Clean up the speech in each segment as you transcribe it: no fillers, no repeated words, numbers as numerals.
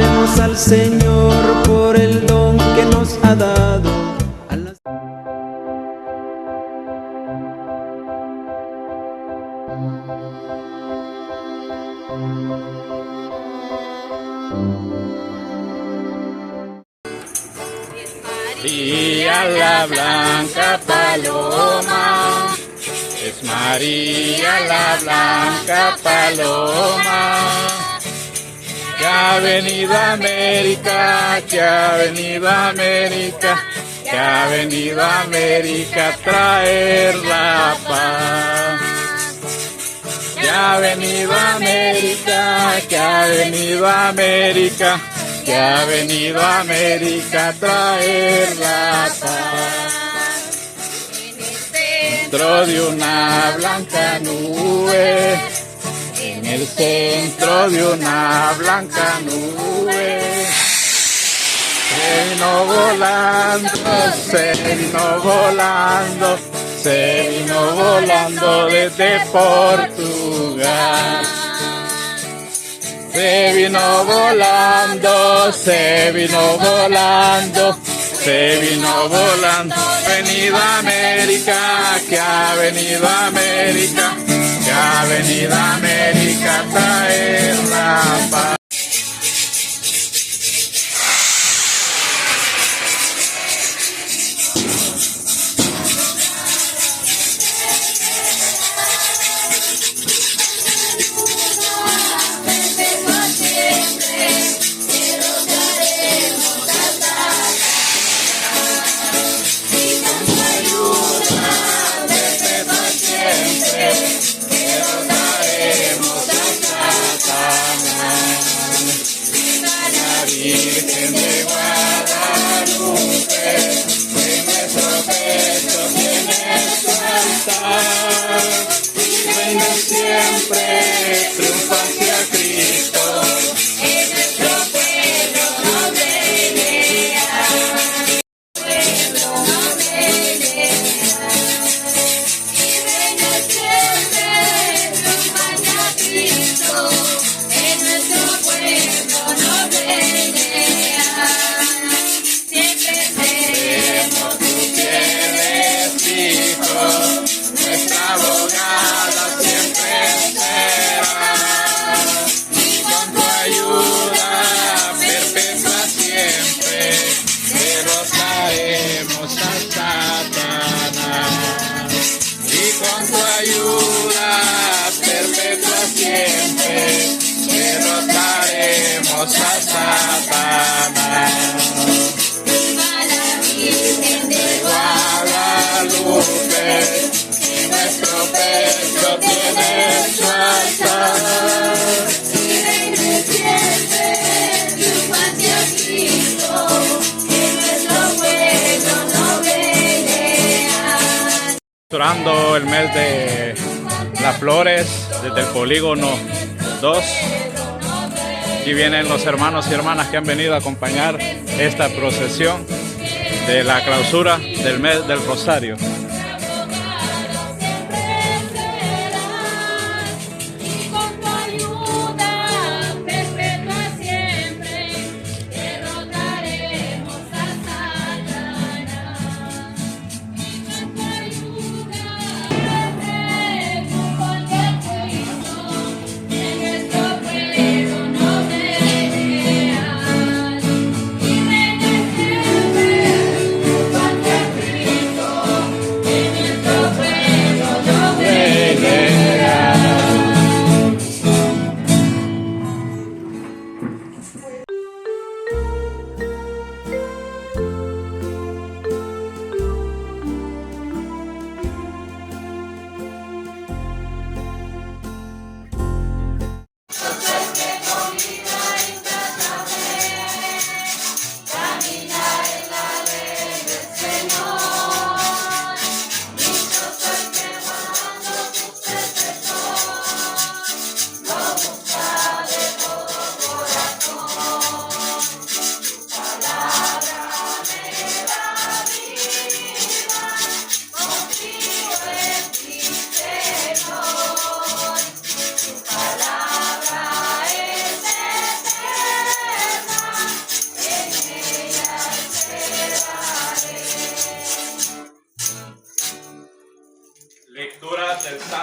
Alabemos al Señor por el don que nos ha dado. María la blanca paloma, es María la blanca paloma, que ha venido a América, que ha venido a América, que ha venido a América a traer la paz. Que ha venido a América, que ha venido a América, que ha venido a América a traer la paz. Dentro de una blanca nube, en el centro de una blanca nube, se vino volando, se vino volando, se vino volando desde Portugal. Se vino volando, se vino volando, se vino volando. Ha venido a América, que ha venido a América, que ha venido a América a traer la paz. Virgen de Guadalupe, en nuestro pecho tiene su altar, y reina siempre, triunfa hacia Cristo, en nuestro pueblo no pelea, pueblo no pelea, y reina siempre, triunfa hacia Cristo, en nuestro pueblo no pelea. Nuestra abogada siempre será, y con tu ayuda perpetua siempre derrotaremos a Satanás. Y con tu ayuda perpetua siempre derrotaremos a Satanás. Viva la Virgen de Guadalupe, nuestro pecho tiene su altar, y reina siempre, triunfa hacia Cristo, en nuestro pueblo no pelea. Durando el mes de las flores, desde el polígono 2, aquí vienen los hermanos y hermanas que han venido a acompañar esta procesión de la clausura del mes del Rosario.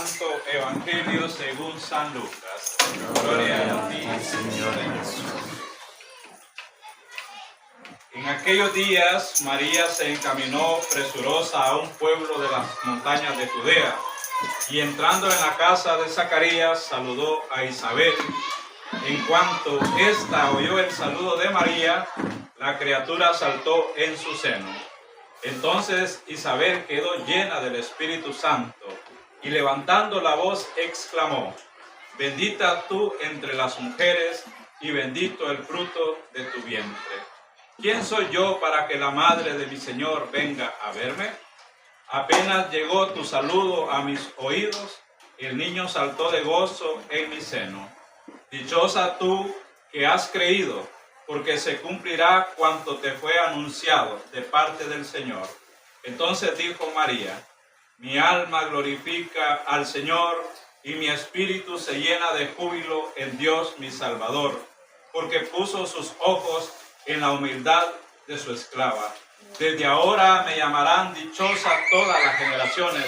Santo Evangelio según San Lucas. Gloria a ti, Señor Jesús. En aquellos días, María se encaminó presurosa a un pueblo de las montañas de Judea, y entrando en la casa de Zacarías, saludó a Isabel. En cuanto ésta oyó el saludo de María, la criatura saltó en su seno. Entonces Isabel quedó llena del Espíritu Santo, y levantando la voz exclamó: Bendita tú entre las mujeres, y bendito el fruto de tu vientre. ¿Quién soy yo para que la madre de mi Señor venga a verme? Apenas llegó tu saludo a mis oídos, el niño saltó de gozo en mi seno. Dichosa tú que has creído, porque se cumplirá cuanto te fue anunciado de parte del Señor. Entonces dijo María: Mi alma glorifica al Señor, y mi espíritu se llena de júbilo en Dios mi Salvador, porque puso sus ojos en la humildad de su esclava. Desde ahora me llamarán dichosa todas las generaciones,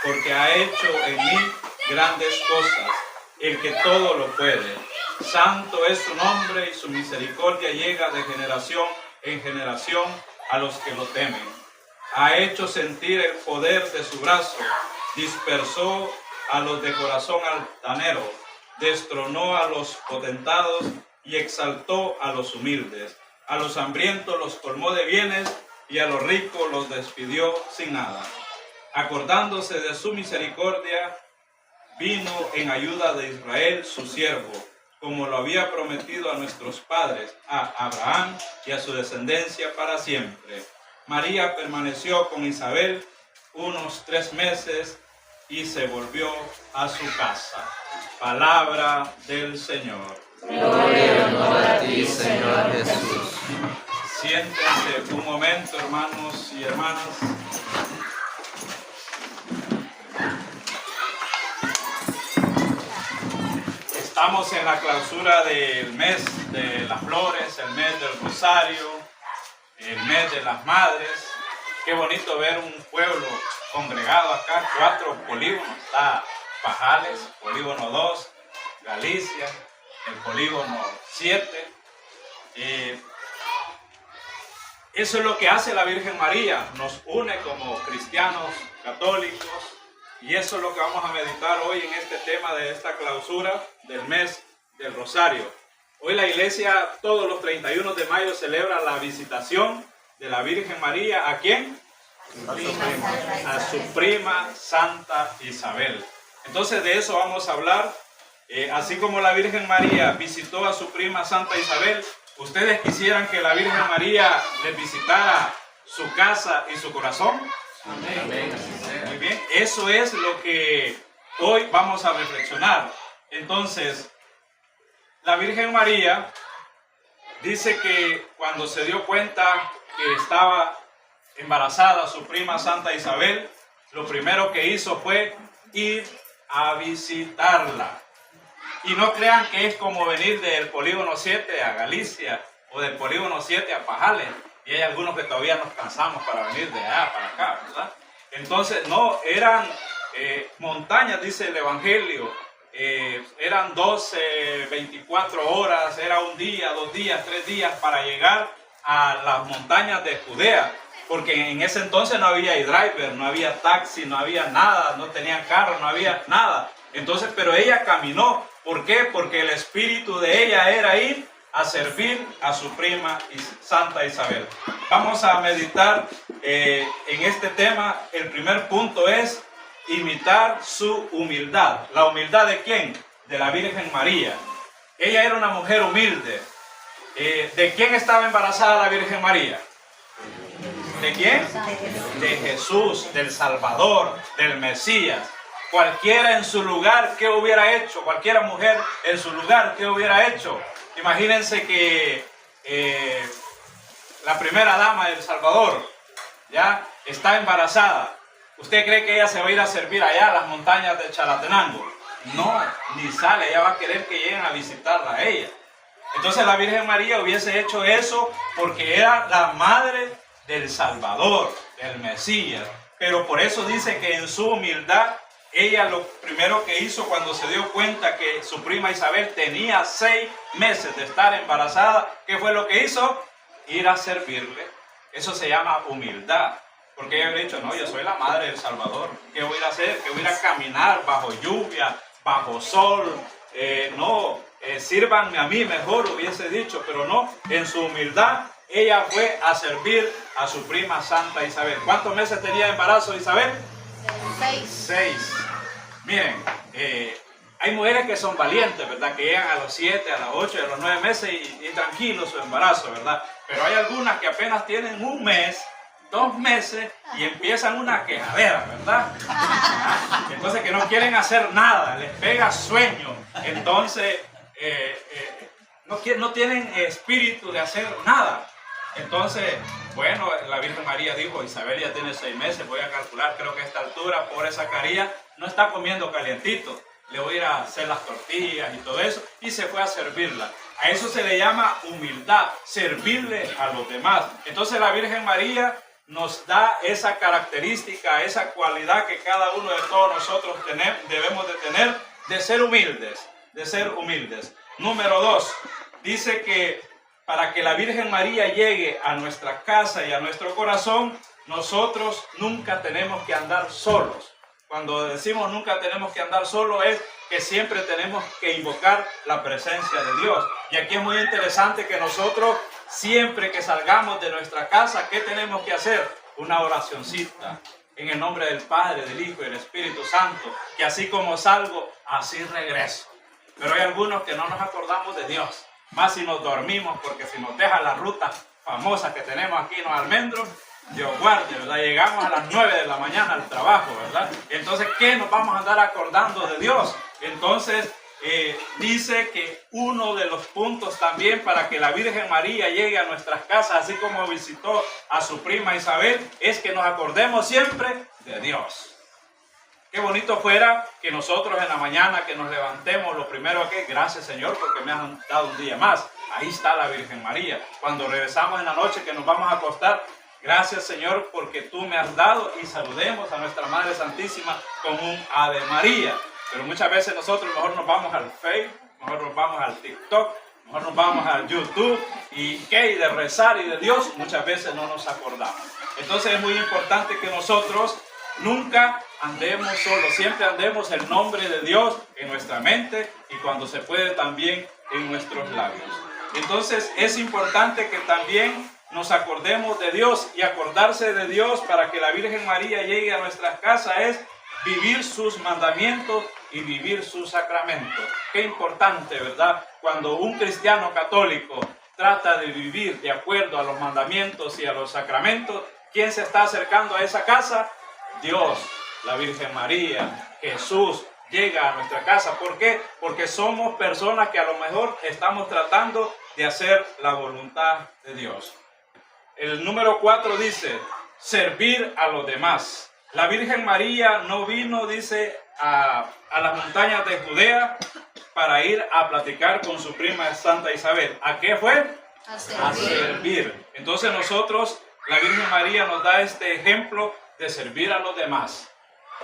porque ha hecho en mí grandes cosas, el que todo lo puede. Santo es su nombre, y su misericordia llega de generación en generación a los que lo temen. Ha hecho sentir el poder de su brazo, dispersó a los de corazón altanero, destronó a los potentados y exaltó a los humildes. A los hambrientos los colmó de bienes, y a los ricos los despidió sin nada. Acordándose de su misericordia, vino en ayuda de Israel su siervo, como lo había prometido a nuestros padres, a Abraham y a su descendencia para siempre. María permaneció con Isabel unos 3 meses y se volvió a su casa. Palabra del Señor. Gloria y honor a ti, Señor Jesús. Siéntense un momento, hermanos y hermanas. Estamos en la clausura del mes de las flores, el mes del rosario, el mes de las madres. Qué bonito ver un pueblo congregado acá, 4 polígonos. Está Pajales, polígono 2, Galicia, el polígono 7. Eso es lo que hace la Virgen María, nos une como cristianos católicos, y eso es lo que vamos a meditar hoy en este tema de esta clausura del mes del Rosario. Hoy la Iglesia todos los 31 de mayo celebra la visitación de la Virgen María. ¿A quién? A su prima Santa Isabel. Entonces de eso vamos a hablar. Así como la Virgen María visitó a su prima Santa Isabel, ¿ustedes quisieran que la Virgen María les visitara su casa y su corazón? Amén. Muy bien, eso es lo que hoy vamos a reflexionar. Entonces, la Virgen María dice que cuando se dio cuenta que estaba embarazada su prima Santa Isabel, lo primero que hizo fue ir a visitarla. Y no crean que es como venir del polígono 7 a Galicia o del polígono 7 a Pajales. Y hay algunos que todavía nos cansamos para venir de allá para acá, ¿verdad? Entonces, no, eran montañas, dice el Evangelio. Eran 12, 24 horas, era un día, 2 días, 3 días para llegar a las montañas de Judea. Porque en ese entonces no había e-driver, no había taxi, no había nada, no tenían carro, no había nada. Entonces, pero ella caminó. ¿Por qué? Porque el espíritu de ella era ir a servir a su prima Santa Isabel. Vamos a meditar en este tema. El primer punto es imitar su humildad. ¿La humildad de quién? De la Virgen María. Ella era una mujer humilde. ¿De quién estaba embarazada la Virgen María? ¿De quién? De Jesús, del Salvador, del Mesías. Cualquiera en su lugar, ¿qué hubiera hecho? Cualquiera mujer en su lugar, ¿qué hubiera hecho? Imagínense que la primera dama del Salvador ya está embarazada. ¿Usted cree que ella se va a ir a servir allá a las montañas de Chalatenango? No, ni sale. Ella va a querer que lleguen a visitarla a ella. Entonces la Virgen María hubiese hecho eso porque era la madre del Salvador, del Mesías. Pero por eso dice que en su humildad ella lo primero que hizo cuando se dio cuenta que su prima Isabel tenía 6 meses de estar embarazada, ¿qué fue lo que hizo? Ir a servirle. Eso se llama humildad. Porque ella había dicho, no, yo soy la madre del Salvador. ¿Qué voy a ir a hacer? ¿Qué voy a ir a caminar bajo lluvia, bajo sol? Sírvanme a mí mejor, hubiese dicho. Pero no, en su humildad, ella fue a servir a su prima Santa Isabel. ¿Cuántos meses tenía de embarazo Isabel? 6. Miren, hay mujeres que son valientes, ¿verdad? Que llegan a los 7, a los 8, a los 9 meses y tranquilos su embarazo, ¿verdad? Pero hay algunas que apenas tienen 1 mes, 2 meses y empiezan una quejadera, ¿verdad? Entonces que no quieren hacer nada, les pega sueño. Entonces no tienen espíritu de hacer nada. Entonces, bueno, la Virgen María dijo, Isabel ya tiene 6 meses, voy a calcular, creo que a esta altura, pobre Zacarías, no está comiendo calientito. Le voy a ir a hacer las tortillas y todo eso, y se fue a servirla. A eso se le llama humildad, servirle a los demás. Entonces la Virgen María nos da esa característica, esa cualidad que cada uno de todos nosotros debemos de tener, de ser humildes. Número 2, dice que para que la Virgen María llegue a nuestra casa y a nuestro corazón, nosotros nunca tenemos que andar solos. Cuando decimos nunca tenemos que andar solos es que siempre tenemos que invocar la presencia de Dios. Y aquí es muy interesante que nosotros siempre que salgamos de nuestra casa, ¿qué tenemos que hacer? Una oracioncita. En el nombre del Padre, del Hijo y del Espíritu Santo. Que así como salgo, así regreso. Pero hay algunos que no nos acordamos de Dios. Más si nos dormimos, porque si nos deja la ruta famosa que tenemos aquí en los almendros, Dios guarde, ¿verdad? Llegamos a las 9 de la mañana al trabajo, ¿verdad? Entonces, ¿qué nos vamos a andar acordando de Dios? Entonces, dice que uno de los puntos también para que la Virgen María llegue a nuestras casas, así como visitó a su prima Isabel, es que nos acordemos siempre de Dios. Qué bonito fuera que nosotros en la mañana que nos levantemos, lo primero que, gracias Señor porque me han dado un día más. Ahí está la Virgen María. Cuando regresamos en la noche que nos vamos a acostar, gracias Señor porque tú me has dado, y saludemos a nuestra Madre Santísima con un Ave María. Pero muchas veces nosotros mejor nos vamos al Facebook, mejor nos vamos al TikTok, mejor nos vamos al YouTube y de rezar y de Dios, muchas veces no nos acordamos. Entonces es muy importante que nosotros nunca andemos solos, siempre andemos el nombre de Dios en nuestra mente y cuando se puede también en nuestros labios. Entonces es importante que también nos acordemos de Dios, y acordarse de Dios para que la Virgen María llegue a nuestras casas es vivir sus mandamientos y vivir sus sacramentos. Qué importante, ¿verdad? Cuando un cristiano católico trata de vivir de acuerdo a los mandamientos y a los sacramentos, ¿quién se está acercando a esa casa? Dios, la Virgen María, Jesús llega a nuestra casa. ¿Por qué? Porque somos personas que a lo mejor estamos tratando de hacer la voluntad de Dios. El número 4 dice, servir a los demás. La Virgen María no vino, dice, a las montañas de Judea para ir a platicar con su prima Santa Isabel. ¿A qué fue? A servir. Entonces nosotros, la Virgen María nos da este ejemplo de servir a los demás.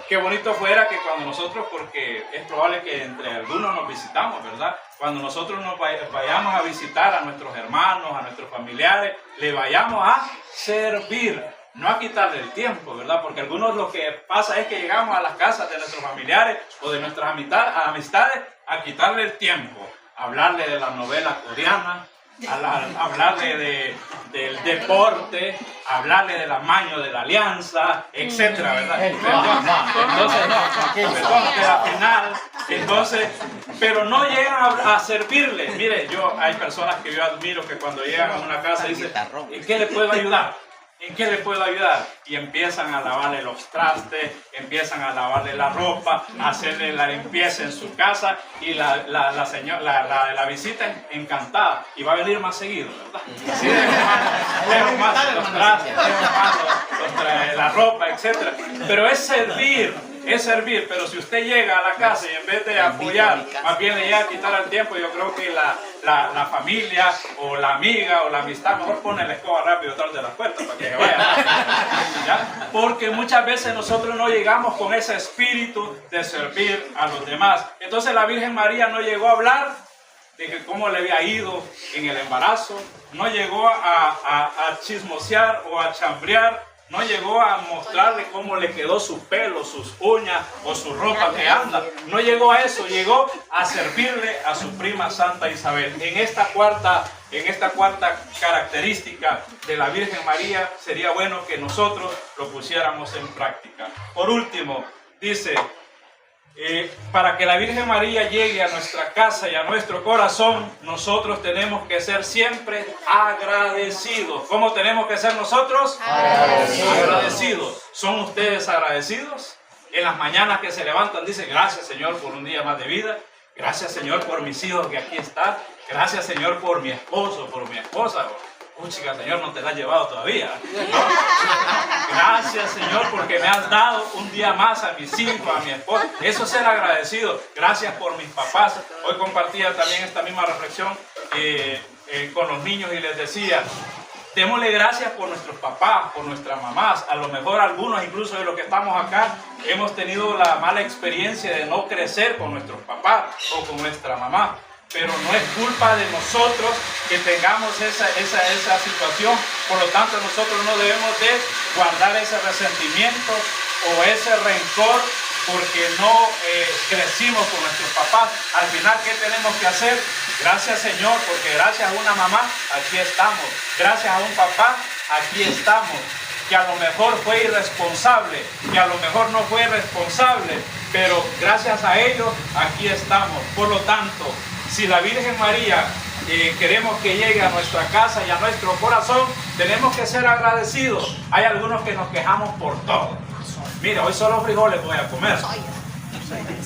Qué bonito fuera que cuando nosotros, porque es probable que entre algunos nos visitamos, ¿verdad? Cuando nosotros nos vayamos a visitar a nuestros hermanos, a nuestros familiares, le vayamos a servir, no a quitarle el tiempo, ¿verdad? Porque algunos lo que pasa es que llegamos a las casas de nuestros familiares o de nuestras amistades a quitarle el tiempo, a hablarle de la novela coreana, hablarle del deporte, hablarle del amaño de la alianza, etcétera, ¿verdad? Entonces, pero no llegan a servirle. Mire, hay personas que yo admiro que cuando llegan a una casa dicen, ¿en qué le puedo ayudar? ¿En qué le puedo ayudar? Y empiezan a lavarle los trastes, empiezan a lavarle la ropa, a hacerle la limpieza en su casa, y la señora, la visita encantada, y va a venir más seguido, ¿verdad? Así dejemos más los trastes, dejemos más la ropa, etc. Pero es servir, es servir, pero si usted llega a la casa y en vez de apoyar, más bien le llega a quitar el tiempo, yo creo que la familia o la amiga o la amistad mejor pone la escoba rápido detrás de las puertas para que se vaya. ¿Ya? Porque muchas veces nosotros no llegamos con ese espíritu de servir a los demás. Entonces la Virgen María no llegó a hablar de que cómo le había ido en el embarazo, no llegó a chismosear o a chambrear, no llegó a mostrarle cómo le quedó su pelo, sus uñas o su ropa que anda. No llegó a eso, llegó a servirle a su prima Santa Isabel. En esta cuarta característica de la Virgen María sería bueno que nosotros lo pusiéramos en práctica. Por último, dice, para que la Virgen María llegue a nuestra casa y a nuestro corazón, nosotros tenemos que ser siempre agradecidos. ¿Cómo tenemos que ser nosotros? Agradecidos. ¿Son ustedes agradecidos? En las mañanas que se levantan, dicen, gracias Señor por un día más de vida. Gracias Señor por mis hijos que aquí están. Gracias Señor por mi esposo, por mi esposa. Chica, Señor, no te la has llevado todavía. Gracias, Señor, porque me has dado un día más a mis hijos, a mi esposa. Eso es ser agradecido. Gracias por mis papás. Hoy compartía también esta misma reflexión con los niños y les decía, démosle gracias por nuestros papás, por nuestras mamás. A lo mejor algunos, incluso de los que estamos acá, hemos tenido la mala experiencia de no crecer con nuestros papás o con nuestra mamá. Pero no es culpa de nosotros que tengamos esa situación. Por lo tanto, nosotros no debemos de guardar ese resentimiento o ese rencor porque no crecimos con nuestros papás. Al final, ¿qué tenemos que hacer? Gracias, Señor, porque gracias a una mamá, aquí estamos. Gracias a un papá, aquí estamos. Que a lo mejor fue irresponsable, que a lo mejor no fue responsable, pero gracias a ellos, aquí estamos. Por lo tanto, si la Virgen María queremos que llegue a nuestra casa y a nuestro corazón, tenemos que ser agradecidos. Hay algunos que nos quejamos por todo. Mira, hoy solo frijoles voy a comer.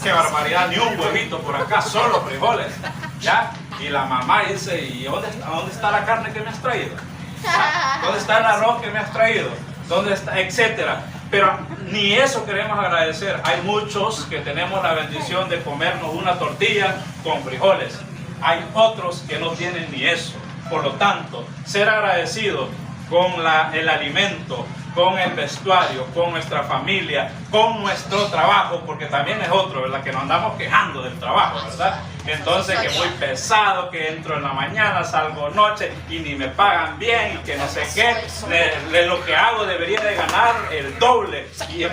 Qué barbaridad, ni un huevito por acá, solo frijoles. ¿Ya? Y la mamá dice, ¿y dónde está la carne que me has traído? ¿Ya? ¿Dónde está el arroz que me has traído? ¿Dónde está? Etcétera. Pero ni eso queremos agradecer. Hay muchos que tenemos la bendición de comernos una tortilla con frijoles. Hay otros que no tienen ni eso. Por lo tanto, ser agradecidos con el alimento, con el vestuario, con nuestra familia, con nuestro trabajo, porque también es otro, ¿verdad? Que nos andamos quejando del trabajo, ¿verdad? Entonces, que muy pesado, que entro en la mañana, salgo noche y ni me pagan bien y que no sé qué, de lo que hago debería de ganar el doble. Y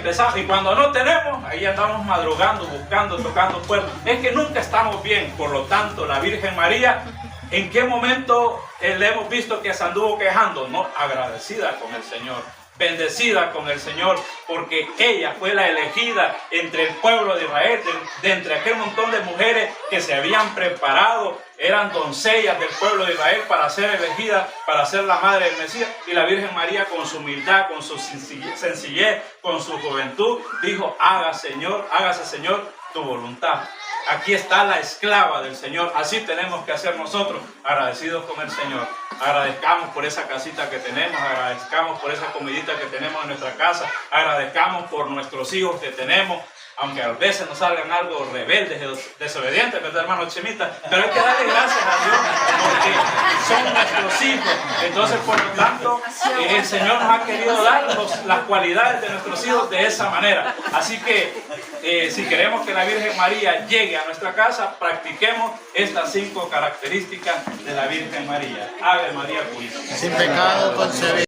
cuando no tenemos, ahí andamos madrugando, buscando, tocando puertas. Es que nunca estamos bien. Por lo tanto, la Virgen María, ¿en qué momento le hemos visto que se anduvo quejando? No, agradecida con el Señor. Bendecida con el Señor, porque ella fue la elegida entre el pueblo de Israel, de entre aquel montón de mujeres que se habían preparado, eran doncellas del pueblo de Israel para ser elegidas, para ser la madre del Mesías. Y la Virgen María, con su humildad, con su sencillez, con su juventud, dijo, hágase Señor tu voluntad. Aquí está la esclava del Señor. Así tenemos que hacer nosotros, agradecidos con el Señor. Agradezcamos por esa casita que tenemos, agradezcamos por esa comidita que tenemos en nuestra casa, agradezcamos por nuestros hijos que tenemos, aunque a veces nos salgan algo rebeldes, desobedientes, ¿verdad, hermano Chemita? Pero hay que darle gracias a Dios porque son nuestros hijos. Entonces, por lo tanto, el Señor nos ha querido dar las cualidades de nuestros hijos de esa manera. Así que, si queremos que la Virgen María llegue a nuestra casa, practiquemos estas 5 características de la Virgen María. Ave María Purísima. Sin pecado concebida.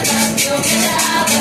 Salvación que daba.